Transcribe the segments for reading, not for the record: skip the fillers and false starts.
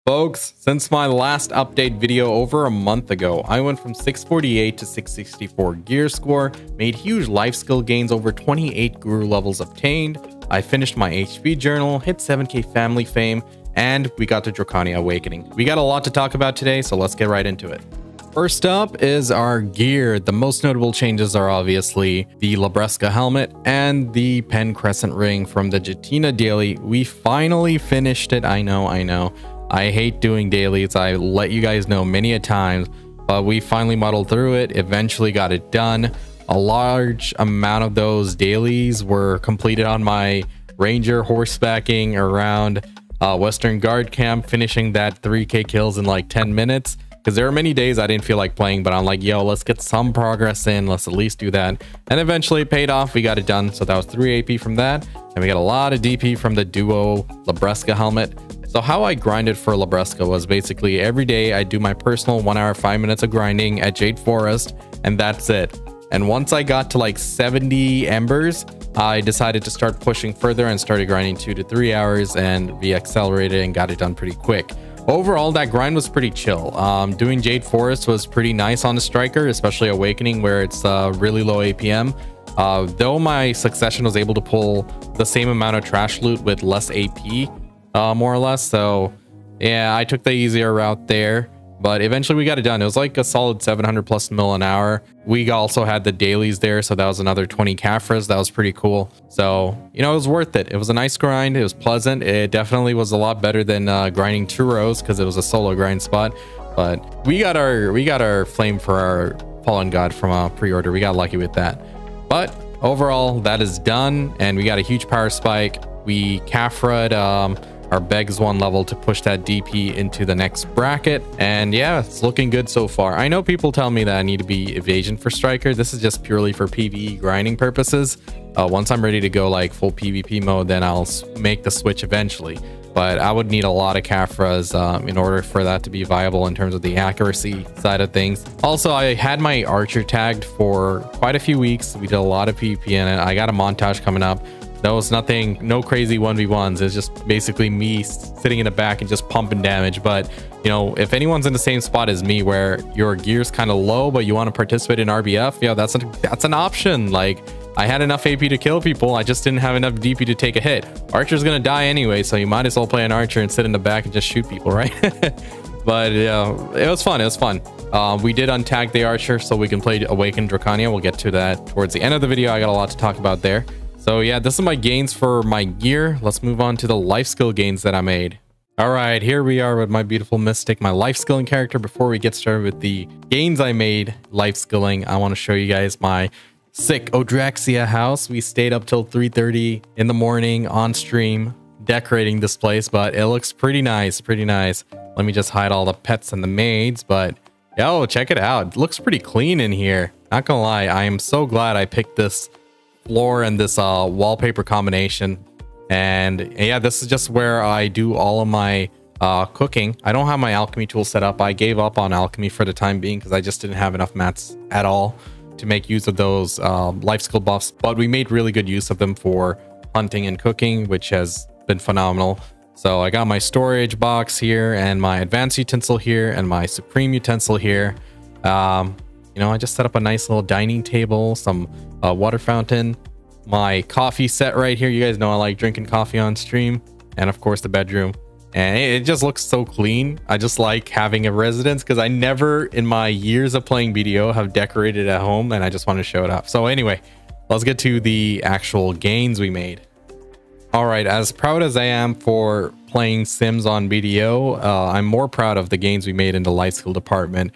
Folks, since my last update video over a month ago, I went from 648 to 664 gear score, made huge life skill gains, over 28 guru levels obtained, I finished my HP journal, hit 7k family fame, and we got to Dracania Awakening. We got a lot to talk about today, so let's get right into it. First up is our gear. The most notable changes are obviously the Libresca helmet and the Pen Crescent ring from the Jatina daily. We finally finished it. I know. I hate doing dailies. I let you guys know many a times, but we finally muddled through it, eventually got it done. A large amount of those dailies were completed on my Ranger horsebacking around Western Guard camp, finishing that 3k kills in like 10 minutes. Because there are many days I didn't feel like playing, but I'm like, yo, let's get some progress in. Let's at least do that. And eventually it paid off. We got it done. So that was 3 AP from that. And we got a lot of DP from the Duo Libresca helmet. So how I grinded for Libresca was basically every day I do my personal 1 hour 5 minutes of grinding at Jade Forest, and that's it. And once I got to like 70 embers, I decided to start pushing further and started grinding 2 to 3 hours, and we accelerated and got it done pretty quick. Overall, that grind was pretty chill. Doing Jade Forest was pretty nice on a striker, especially Awakening where it's really low APM. Though my Succession was able to pull the same amount of trash loot with less AP, more or less. So yeah, I took the easier route there, but eventually we got it done. It was like a solid 700 plus mil an hour. We also had the dailies there, so that was another 20 Caphras. That was pretty cool. So, you know, it was worth it. It was a nice grind. It was pleasant. It definitely was a lot better than grinding 2 rows because it was a solo grind spot. But we got our flame for our Fallen God from a pre-order. We got lucky with that. But overall, that is done, and we got a huge power spike. We Caphraed our Begs 1 level to push that DP into the next bracket, and yeah, it's looking good so far. I know people tell me that I need to be evasion for striker. This is just purely for PvE grinding purposes. Once I'm ready to go like full PvP mode, then I'll make the switch eventually, but I would need a lot of Caphras in order for that to be viable in terms of the accuracy side of things. Also, I had my archer tagged for quite a few weeks. We did a lot of PvP in it. I got a montage coming up. That was nothing, no crazy 1v1s. It's just basically me sitting in the back and just pumping damage. But, you know, if anyone's in the same spot as me where your gear's kind of low, but you want to participate in RBF, yeah, that's an option. Like, I had enough AP to kill people. I just didn't have enough DP to take a hit. Archer's going to die anyway, so you might as well play an Archer and sit in the back and just shoot people, right? But, yeah, it was fun. It was fun. We did untag the Archer so we can play Awaken Dracania. We'll get to that towards the end of the video. I got a lot to talk about there. So yeah, this is my gains for my gear. Let's move on to the life skill gains that I made. All right, here we are with my beautiful Mystic, my life skilling character. Before we get started with the gains I made life skilling, I want to show you guys my sick Odraxia house. We stayed up till 3:30 in the morning on stream decorating this place, but it looks pretty nice, pretty nice. Let me just hide all the pets and the maids, but yo, check it out. It looks pretty clean in here. Not gonna lie, I am so glad I picked this floor and this wallpaper combination. And yeah, this is just where I do all of my cooking. I don't have my alchemy tool set up. I gave up on alchemy for the time being because I just didn't have enough mats at all to make use of those life skill buffs, but we made really good use of them for hunting and cooking, which has been phenomenal. So I got my storage box here and my advanced utensil here and my supreme utensil here. You know, I just set up a nice little dining table, some water fountain, my coffee set right here. You guys know I like drinking coffee on stream, and of course the bedroom. And it just looks so clean. I just like having a residence because I never in my years of playing BDO have decorated at home, and I just want to show it off. So anyway, let's get to the actual gains we made. All right, as proud as I am for playing Sims on BDO, I'm more proud of the gains we made in the life skill department.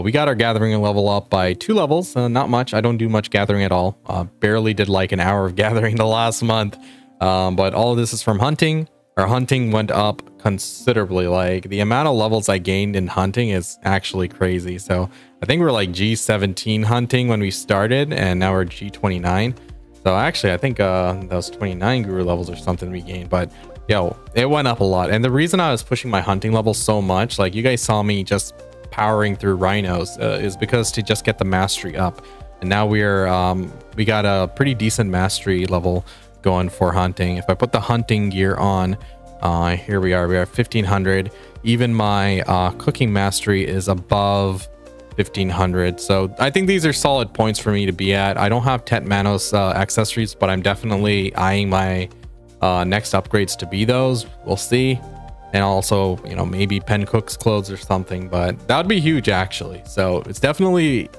We got our gathering level up by 2 levels. Not much. I don't do much gathering at all. Barely did like an hour of gathering the last month. But all of this is from hunting. Our hunting went up considerably. Like the amount of levels I gained in hunting is actually crazy. So I think we're like G17 hunting when we started, and now we're G29. So actually, I think that was 29 guru levels or something we gained. But yo, it went up a lot. And the reason I was pushing my hunting level so much, like you guys saw me just powering through rhinos, is because to just get the mastery up. And now we got a pretty decent mastery level going for hunting. If I put the hunting gear on, here we are 1500. even my cooking mastery is above 1500. So I think these are solid points for me to be at. I don't have Tet Manos accessories, but I'm definitely eyeing my next upgrades to be those. We'll see. And also, you know, maybe Pen Cook's clothes or something, but that would be huge actually. So it's definitely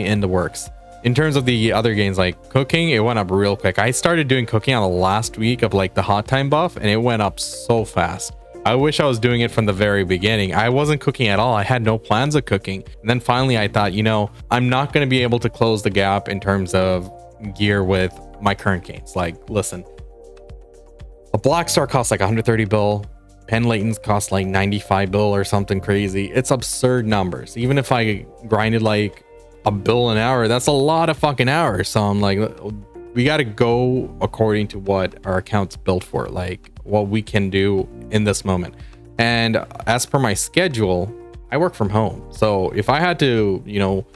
in the works. In terms of the other games like cooking, it went up real quick. I started doing cooking on the last week of like the hot time buff, and it went up so fast. I wish I was doing it from the very beginning. I wasn't cooking at all. I had no plans of cooking. And then finally I thought, you know, I'm not going to be able to close the gap in terms of gear with my current games. Like, listen, a Black Star costs like 130 bill. Pen Laytons cost like 95 bill or something crazy. It's absurd numbers. Even if I grinded like a bill an hour, that's a lot of fucking hours. So I'm like, we got to go according to what our account's built for, like what we can do in this moment. And as per my schedule, I work from home. So if I had to, you know,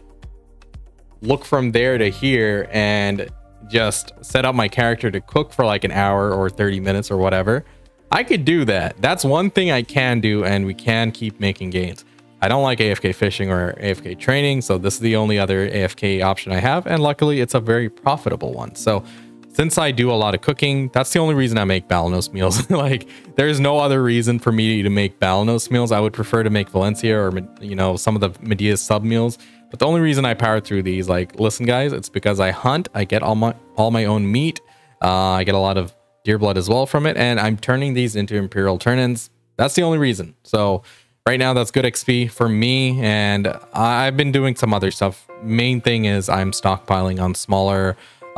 look from there to here and just set up my character to cook for like an hour or 30 minutes or whatever, I could do that. That's one thing I can do, and we can keep making gains. I don't like AFK fishing or AFK training, so this is the only other AFK option I have, and luckily it's a very profitable one. So since I do a lot of cooking, that's the only reason I make Balanos meals. Like, there's no other reason for me to make Balanos meals. I would prefer to make Valencia or, you know, some of the Medea's sub meals. But the only reason I power through these, like, listen guys, it's because I hunt, I get all my own meat, I get a lot of deer blood as well from it, and I'm turning these into Imperial turn-ins. That's the only reason. So right now that's good XP for me, and I've been doing some other stuff. Main thing is I'm stockpiling on smaller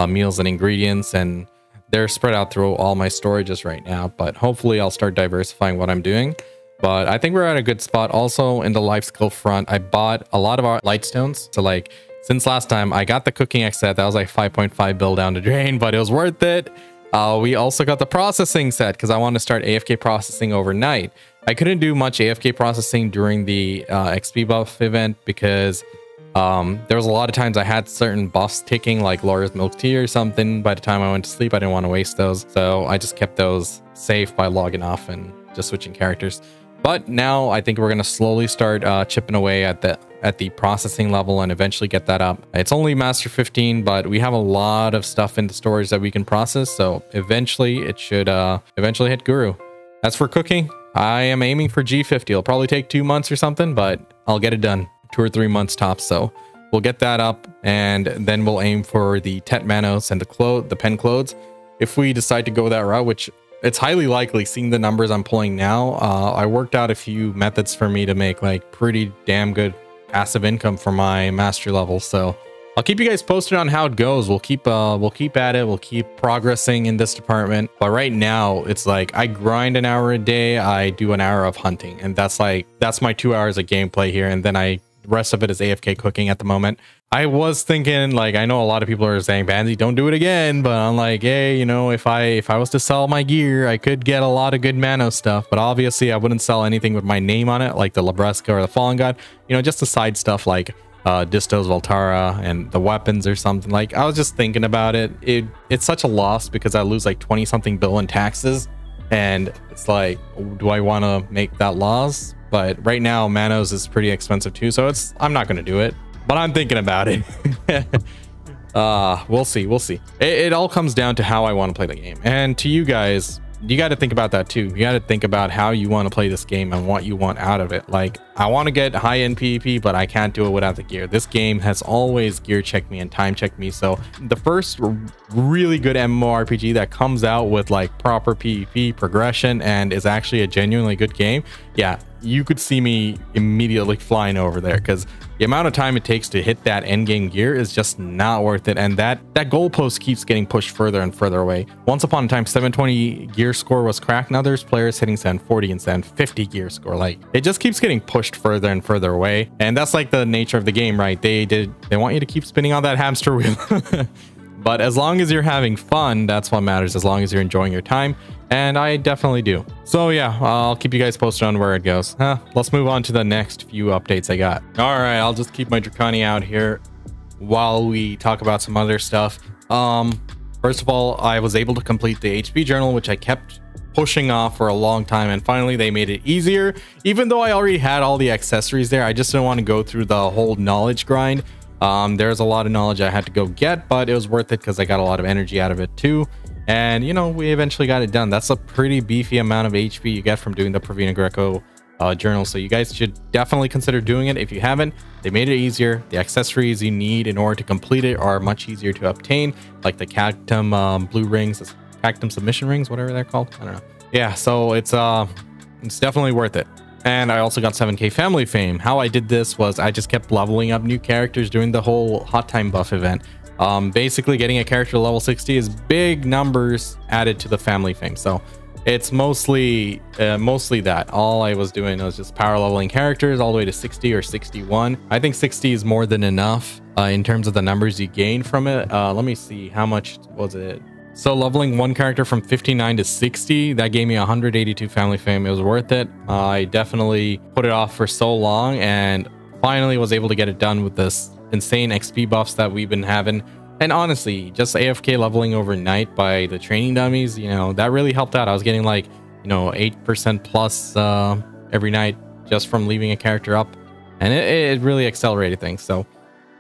meals and ingredients, and they're spread out through all my storages right now, but hopefully I'll start diversifying what I'm doing. But I think we're at a good spot. Also in the life skill front, I bought a lot of our lightstones. So like, since last time I got the cooking X set, that was like 5.5 bill down the drain, but it was worth it. We also got the processing set because I want to start AFK processing overnight. I couldn't do much AFK processing during the XP buff event because there was a lot of times I had certain buffs ticking, like Laura's Milk Tea or something. By the time I went to sleep, I didn't want to waste those. So I just kept those safe by logging off and just switching characters. But now I think we're going to slowly start chipping away at the processing level and eventually get that up. It's only Master 15, but we have a lot of stuff in the storage that we can process. So eventually it should eventually hit Guru. As for cooking, I am aiming for G50. It'll probably take 2 months or something, but I'll get it done. 2 or 3 months tops. So we'll get that up, and then we'll aim for the Tet Manos and the pen clothes. If we decide to go that route, which it's highly likely seeing the numbers I'm pulling now, I worked out a few methods for me to make like pretty damn good passive income for my mastery level. So I'll keep you guys posted on how it goes. We'll keep at it. We'll keep progressing in this department. But right now it's like I grind an hour a day. I do an hour of hunting, and that's my 2 hours of gameplay here. And then the rest of it is AFK cooking at the moment. I was thinking, like, I know a lot of people are saying, Banzy, don't do it again. But I'm like, hey, you know, if I was to sell my gear, I could get a lot of good Mano stuff. But obviously I wouldn't sell anything with my name on it, like the Labresca or the Fallen God. You know, just the side stuff like Distos, Voltara, and the weapons or something. Like, I was just thinking about it. It's such a loss because I lose like 20 something bill in taxes. And it's like, do I want to make that loss? But right now, Manos is pretty expensive too. So I'm not going to do it. But I'm thinking about it. We'll see. It all comes down to how I want to play the game. And to you guys, you got to think about that too. You got to think about how you want to play this game and what you want out of it. Like, I want to get high-end PvP, but I can't do it without the gear. This game has always gear checked me and time checked me. So the first really good MMORPG that comes out with like proper PvP progression and is actually a genuinely good game, yeah, you could see me immediately flying over there, because the amount of time it takes to hit that end game gear is just not worth it. And that goalpost keeps getting pushed further and further away. Once upon a time, 720 gear score was cracked. Now there's players hitting 740 and 750 gear score. Like, it just keeps getting pushed further and further away. And that's like the nature of the game, right? They want you to keep spinning on that hamster wheel. But as long as you're having fun, that's what matters. As long as you're enjoying your time. And I definitely do. So yeah, I'll keep you guys posted on where it goes. Let's move on to the next few updates I got. All right, I'll just keep my Draconi out here while we talk about some other stuff. First of all, I was able to complete the HP journal, which I kept pushing off for a long time, and finally they made it easier. Even though I already had all the accessories there, I just didn't want to go through the whole knowledge grind. There's a lot of knowledge I had to go get, but it was worth it because I got a lot of energy out of it too. And you know, we eventually got it done. That's a pretty beefy amount of HP you get from doing the Pravina Greco journal, so you guys should definitely consider doing it if you haven't. They made it easier. The accessories you need in order to complete it are much easier to obtain, like the Cactum blue rings, Cactum submission rings, whatever they're called. I don't know. Yeah, so it's definitely worth it. And I also got 7k family fame. How I did this was I just kept leveling up new characters during the whole hot time buff event. Basically getting a character to level 60 is big numbers added to the family fame, so it's mostly that. All I was doing was just power leveling characters all the way to 60 or 61. I think 60 is more than enough in terms of the numbers you gain from it. Let me see, how much was it? So leveling one character from 59 to 60, that gave me 182 family fame. It was worth it. I definitely put it off for so long and finally was able to get it done with this insane XP buffs that we've been having. And honestly, just AFK leveling overnight by the training dummies, you know, that really helped out. I was getting like, you know, 8% plus every night just from leaving a character up. And it really accelerated things. So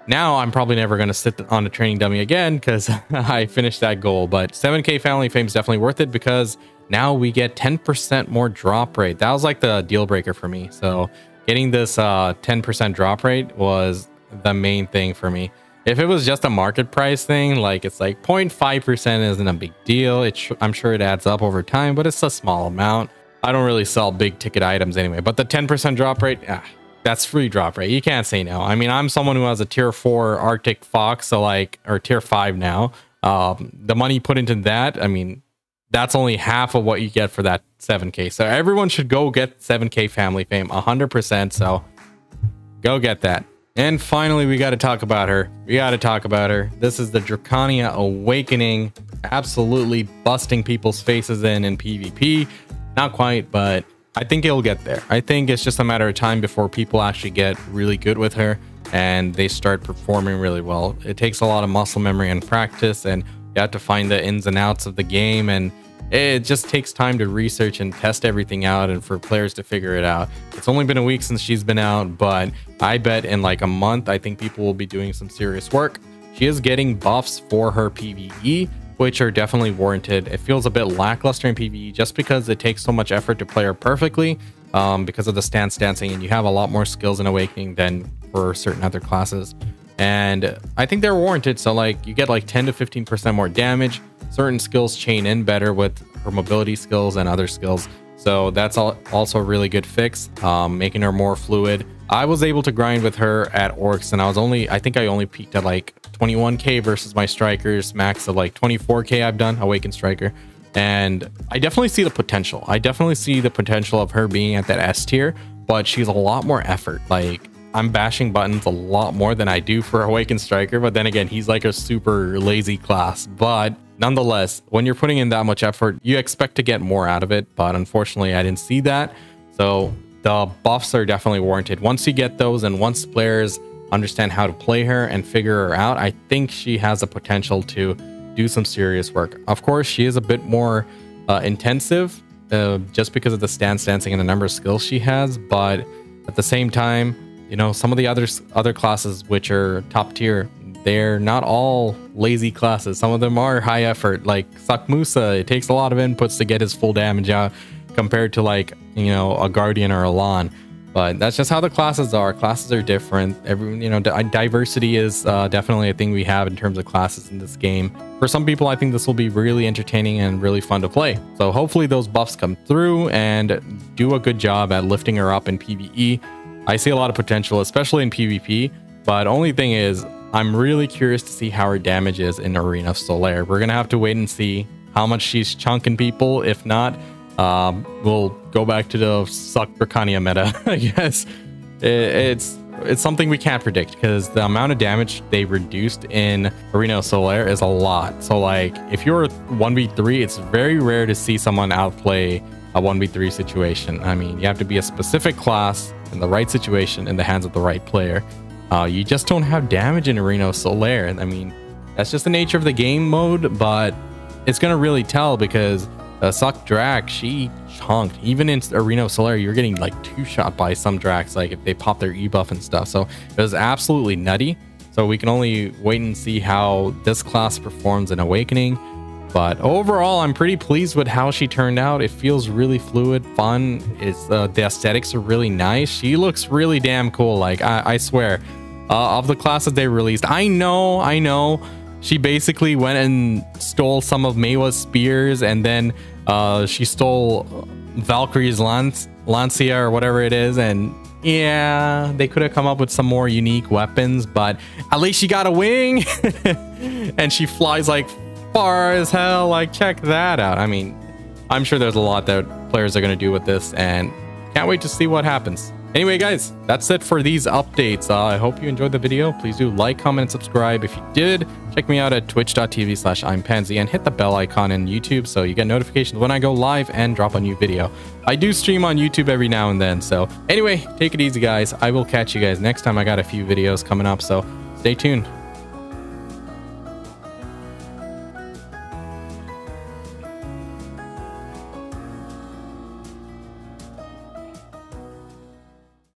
now I'm probably never going to sit on a training dummy again because I finished that goal. But 7k family fame is definitely worth it because now we get 10% more drop rate. That was like the deal breaker for me. So getting this 10% drop rate was the main thing for me. If it was just a market price thing, like it's like 0.5% isn't a big deal. I'm sure it adds up over time, but it's a small amount. I don't really sell big ticket items anyway, but the 10% drop rate, that's free drop rate. You can't say no. I mean, I'm someone who has a tier 4 Arctic Fox, so like, or tier 5 now. The money put into that, I mean, that's only half of what you get for that 7k. So everyone should go get 7k family fame 100%. So go get that. And finally, we got to talk about her. This is the Dracania Awakening. Absolutely busting people's faces in PvP. Not quite, but I think it'll get there. I think it's just a matter of time before people actually get really good with her and they start performing really well. It takes a lot of muscle memory and practice, and you have to find the ins and outs of the game, and it just takes time to research and test everything out and for players to figure it out. It's only been a week since she's been out, but I bet in like a month, I think people will be doing some serious work. She is getting buffs for her PvE, which are definitely warranted. It feels a bit lackluster in PvE just because it takes so much effort to play her perfectly because of the stance dancing, and you have a lot more skills in Awakening than for certain other classes. And I think they're warranted. So like you get like 10 to 15% more damage. Certain skills chain in better with her mobility skills and other skills. So that's also a really good fix, making her more fluid. I was able to grind with her at Orcs, and I think I only peaked at like 21k versus my strikers max of like 24k I've done, Awakened Striker. And I definitely see the potential. I definitely see the potential of her being at that S tier, but she's a lot more effort. Like I'm bashing buttons a lot more than I do for Awakened Striker, but then again, he's like a super lazy class. But nonetheless, when you're putting in that much effort, you expect to get more out of it. But unfortunately, I didn't see that. So the buffs are definitely warranted. Once you get those and once players understand how to play her and figure her out, I think she has the potential to do some serious work. Of course, she is a bit more intensive just because of the stance dancing and the number of skills she has. But at the same time, you know, some of the other classes which are top tier, they're not all lazy classes. Some of them are high effort, like Sakmusa. It takes a lot of inputs to get his full damage out compared to like, you know, a Guardian or a Lan. But that's just how the classes are. Classes are different. Diversity is definitely a thing we have in terms of classes in this game. For some people, I think this will be really entertaining and really fun to play. So hopefully those buffs come through and do a good job at lifting her up in PvE. I see a lot of potential, especially in PvP. But only thing is, I'm really curious to see how her damage is in Arena of Solare. We're going to have to wait and see how much she's chunking people. If not, we'll go back to the suck Dracania meta, I guess. It's something we can't predict because the amount of damage they reduced in Arena of Solare is a lot. So like if you're 1v3, it's very rare to see someone outplay a 1v3 situation. I mean, you have to be a specific class in the right situation in the hands of the right player. You just don't have damage in Arena of Solare. I mean, that's just the nature of the game mode, but it's going to really tell because Suck Drac, she chunked. Even in Arena of Solari, you're getting like 2-shot by some Dracs, like if they pop their E-buff and stuff. So it was absolutely nutty. So we can only wait and see how this class performs in Awakening. But overall, I'm pretty pleased with how she turned out. It feels really fluid, fun. It's the aesthetics are really nice. She looks really damn cool. Like I swear, of the classes they released, I know. She basically went and stole some of Meiwa's spears, and then she stole Valkyrie's Lancia or whatever it is, and yeah, they could have come up with some more unique weapons, but at least she got a wing and she flies like far as hell. Like, check that out. I mean, I'm sure there's a lot that players are going to do with this, and can't wait to see what happens. Anyway, guys, that's it for these updates. I hope you enjoyed the video. Please do like, comment, and subscribe. If you did, check me out at twitch.tv/ImPansy and hit the bell icon in YouTube so you get notifications when I go live and drop a new video. I do stream on YouTube every now and then. So anyway, take it easy, guys. I will catch you guys next time. I got a few videos coming up, so stay tuned.